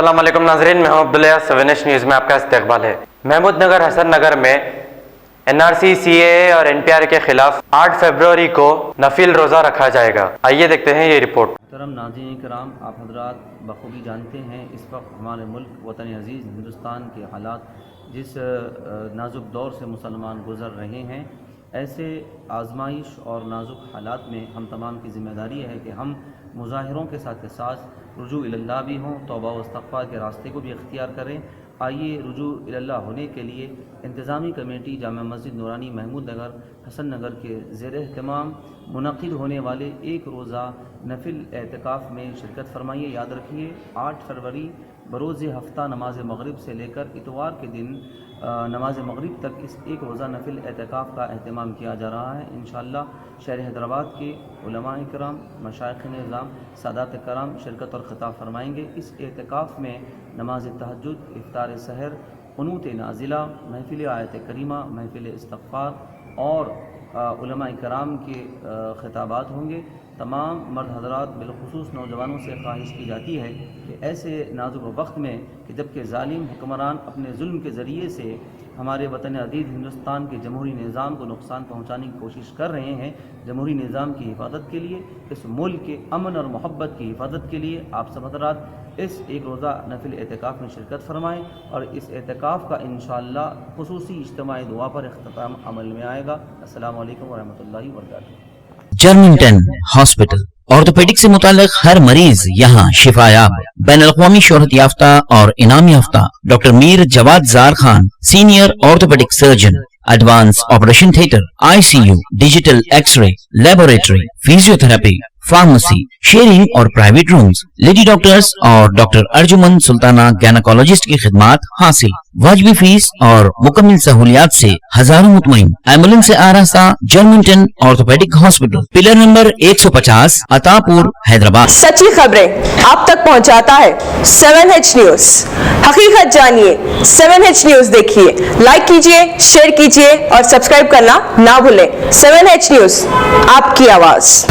अस्सलाम वालेकुम नाजरीन, मैं हूं अब्दुल्ला। 7H न्यूज़ में आपका इस्तकबाल है। महमूद नगर हसन नगर में NRC, CAA और NPR के खिलाफ 8 फरवरी को नफिल रोज़ा रखा जाएगा। आइए देखते हैं ये रिपोर्ट। मोहतरम नाज़रीन कराम, आप हजरात बखूबी जानते हैं इस वक्त हमारे मुल्क वतन अज़ीज़ हिंदुस्तान के हालात जिस नाजुक दौर से मुसलमान गुज़र रहे हैं, ऐसे आजमाइश और नाजुक हालात में हम तमाम की ज़िम्मेदारी है कि हम मुज़ाहिरों के साथ रुजू इल्लाह भी हों, तौबा व इस्तग़फ़ार के रास्ते को भी इख्तियार करें। आइए रुजू इल्लाह होने के लिए इंतज़ामी कमेटी जामा मस्जिद नूरानी महमूद नगर हसन नगर के ज़ेर एहतमाम मुनक़िद होने वाले एक रोज़ा नफिल एतकाफ़ में शिरकत फरमाइए। याद रखिए 8 फरवरी बरोज़ हफ्ता नमाज मग़रिब से लेकर इतवार के दिन नमाज मग़रिब तक इस एक रोज़ा नफिल एतकाफ़ का अहतमाम किया जा रहा है। इंशाअल्लाह शहर हैदराबाद के उलमाए कराम, मशाइख़ निज़ाम, सादात कराम शिरकत और ख़िताब फरमाएँगे। इस एतकाफ़ में नमाज तहज्जुद, इफ्तार सहर, क़ुनूत नाज़िला, महफ़िल आयत करीमा, महफ़िल इस्तग़फ़ार और उलमाए कराम के ख़िताबात होंगे। तमाम मर्द हज़रात बिलख़ुसूस नौजवानों से ख्वाहिश की जाती है कि ऐसे नाजुक वक्त में कि जबकि ज़ालिम हुक्मरान अपने जुल्म के ज़रिए से हमारे वतन अज़ीज़ हिंदुस्तान के जमहूरी निज़ाम को नुकसान पहुँचाने की कोशिश कर रहे हैं, जमहूरी निज़ाम की हिफाजत के लिए, इस मुल्क के अमन और मोहब्बत की हिफाजत के लिए आप सब हज़रात इस एक रोज़ा नफिल एतकाफ़ में शिरकत फरमाएँ और इस एतकाफ़ का इंशाअल्लाह खुसूसी इज्तिमाई दुआ पर इख्तिताम अमल में आएगा। अस्सलामु अलैकुम व रहमतुल्लाहि व बरकातुहू। जर्मिंगटन हॉस्पिटल ऑर्थोपेडिक से मुताल्लिक हर मरीज यहाँ शिफायाब। बैनुल-अक़वामी शोहरत याफ्ता और इनाम याफ्ता doctor Mir Jawad Jar Khan, senior orthopaedic surgeon, advance operation theatre, ICU, digital x-ray, laboratory, physiotherapy, pharmacy, sharing और प्राइवेट रूम्स, लेडी डॉक्टर्स और डॉक्टर अर्जुमन सुल्ताना गैनकोलॉजिस्ट की खिदमात हासिल। वाजिबी फीस और मुकम्मल सहूलियात से हजारों मुतमईन। एम्बुलेंस से आरास्ता Germington orthopaedic hospital, pillar number 150, Attapur, Hyderabad. सच्ची खबरें आप तक पहुंचाता है 7H न्यूज। हकीकत जानिए, 7H न्यूज देखिए, लाइक कीजिए, शेयर कीजिए और सब्सक्राइब करना ना भूलें। 7H न्यूज, आपकी आवाज।